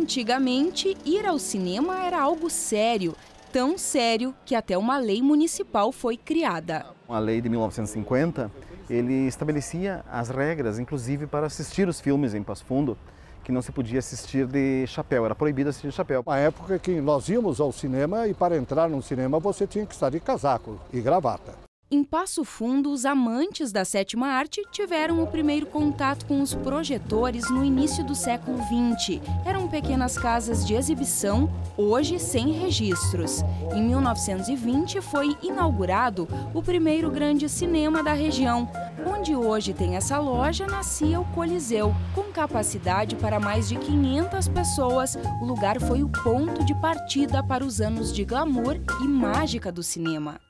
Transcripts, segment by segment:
Antigamente, ir ao cinema era algo sério, tão sério que até uma lei municipal foi criada. A lei de 1950, ele estabelecia as regras, inclusive para assistir os filmes em Passo Fundo, que não se podia assistir de chapéu, era proibido assistir de chapéu. Na época que nós íamos ao cinema e para entrar no cinema você tinha que estar de casaco e gravata. Em Passo Fundo, os amantes da sétima arte tiveram o primeiro contato com os projetores no início do século XX. Eram pequenas casas de exibição, hoje sem registros. Em 1920 foi inaugurado o primeiro grande cinema da região. Onde hoje tem essa loja, nascia o Coliseu. Com capacidade para mais de 500 pessoas, o lugar foi o ponto de partida para os anos de glamour e mágica do cinema.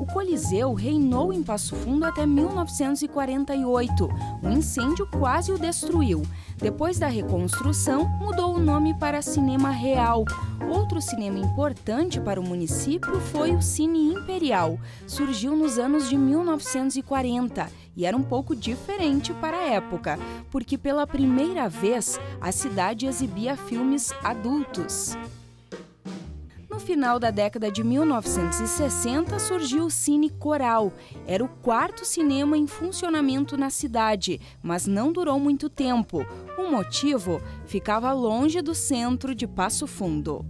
O Coliseu reinou em Passo Fundo até 1948. Um incêndio quase o destruiu. Depois da reconstrução, mudou o nome para Cinema Real. Outro cinema importante para o município foi o Cine Imperial. Surgiu nos anos de 1940 e era um pouco diferente para a época, porque pela primeira vez a cidade exibia filmes adultos. No final da década de 1960, surgiu o Cine Coral. Era o quarto cinema em funcionamento na cidade, mas não durou muito tempo. O motivo? Ficava longe do centro de Passo Fundo.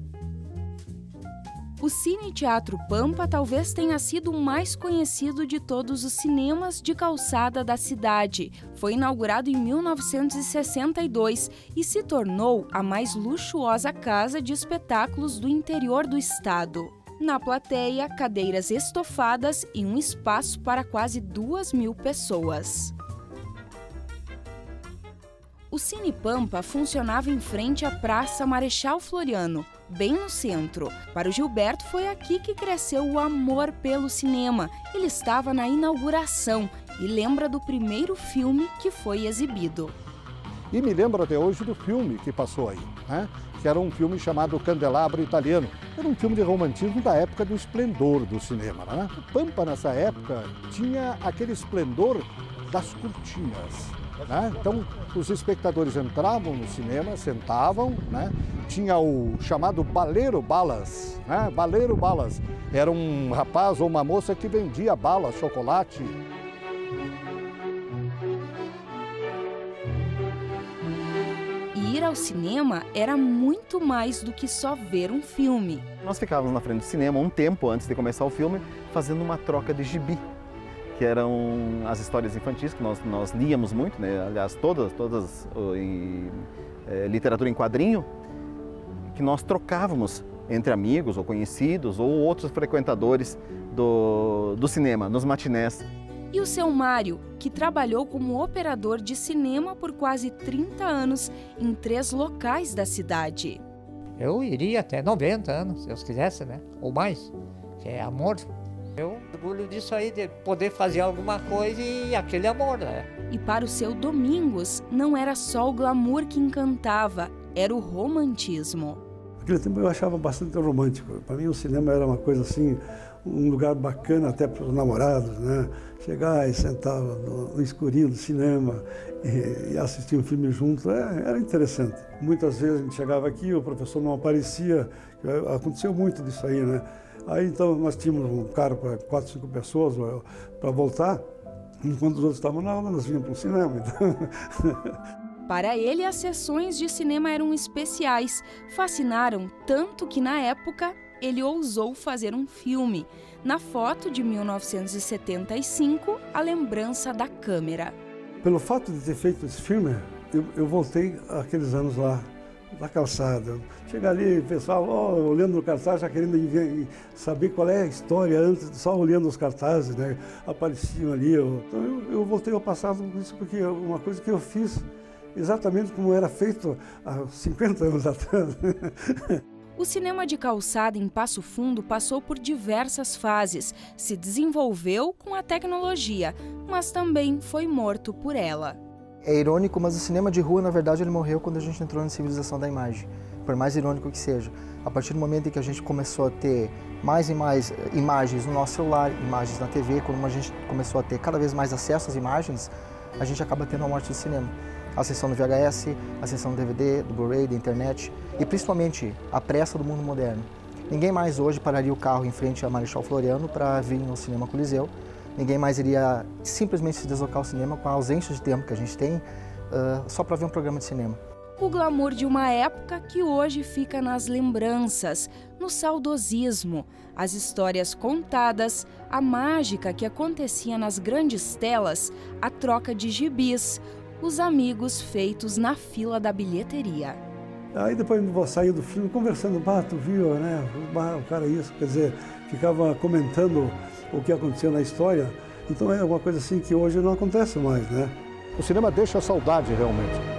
O Cine Teatro Pampa talvez tenha sido o mais conhecido de todos os cinemas de calçada da cidade. Foi inaugurado em 1962 e se tornou a mais luxuosa casa de espetáculos do interior do estado. Na plateia, cadeiras estofadas e um espaço para quase 2.000 pessoas. O Cine Pampa funcionava em frente à Praça Marechal Floriano, bem no centro. Para o Gilberto, foi aqui que cresceu o amor pelo cinema. Ele estava na inauguração e lembra do primeiro filme que foi exibido. E me lembro até hoje do filme que passou aí, né? Que era um filme chamado Candelabro Italiano. Era um filme de romantismo da época do esplendor do cinema, né? O Pampa, nessa época, tinha aquele esplendor das cortinas. Né? Então, os espectadores entravam no cinema, sentavam, né? Tinha o chamado baleiro balas, né? Baleiro balas. Era um rapaz ou uma moça que vendia bala, chocolate. E ir ao cinema era muito mais do que só ver um filme. Nós ficávamos na frente do cinema um tempo antes de começar o filme, fazendo uma troca de gibi, que eram as histórias infantis que nós líamos muito, né? Aliás, todas literatura em quadrinho, que nós trocávamos entre amigos ou conhecidos ou outros frequentadores do cinema, nos matinés. E o seu Mário, que trabalhou como operador de cinema por quase 30 anos em 3 locais da cidade. Eu iria até 90 anos, se Deus quisesse, né? Ou mais, que é amor. Eu orgulho disso aí, de poder fazer alguma coisa e aquele amor, né? E para o seu Domingos, não era só o glamour que encantava, era o romantismo. Naquele tempo eu achava bastante romântico. Para mim o cinema era uma coisa assim, um lugar bacana até para os namorados, né? Chegar e sentar no escurinho do cinema e assistir um filme junto, era interessante. Muitas vezes a gente chegava aqui, o professor não aparecia, aconteceu muito disso aí, né? Aí então nós tínhamos um carro para 4, 5 pessoas para voltar, enquanto os outros estavam na aula, nós vinhamos para o cinema. Então... Para ele, as sessões de cinema eram especiais, fascinaram tanto que na época ele ousou fazer um filme. Na foto de 1975, a lembrança da câmera. Pelo fato de ter feito esse filme, eu voltei àqueles anos lá, da calçada. Chegar ali, o pessoal olhando no cartaz, já querendo saber qual é a história antes, só olhando os cartazes, né? Apareciam ali. Então eu voltei ao passado com isso, porque é uma coisa que eu fiz exatamente como era feito há 50 anos atrás. O cinema de calçada em Passo Fundo passou por diversas fases, se desenvolveu com a tecnologia, mas também foi morto por ela. É irônico, mas o cinema de rua, na verdade, ele morreu quando a gente entrou na civilização da imagem, por mais irônico que seja. A partir do momento em que a gente começou a ter mais e mais imagens no nosso celular, imagens na TV, quando a gente começou a ter cada vez mais acesso às imagens, a gente acaba tendo a morte do cinema. a sessão do VHS, a sessão do DVD, do Blu-ray, da internet e principalmente a pressa do mundo moderno. Ninguém mais hoje pararia o carro em frente a Marechal Floriano para vir no Cinema Coliseu. Ninguém mais iria simplesmente se deslocar ao cinema com a ausência de tempo que a gente tem só para ver um programa de cinema. O glamour de uma época que hoje fica nas lembranças, no saudosismo, as histórias contadas, a mágica que acontecia nas grandes telas, a troca de gibis, os amigos feitos na fila da bilheteria. Aí depois saiu do filme conversando, tu viu, né? O cara isso, quer dizer, ficava comentando o que aconteceu na história. Então é uma coisa assim que hoje não acontece mais, né? O cinema deixa saudade realmente.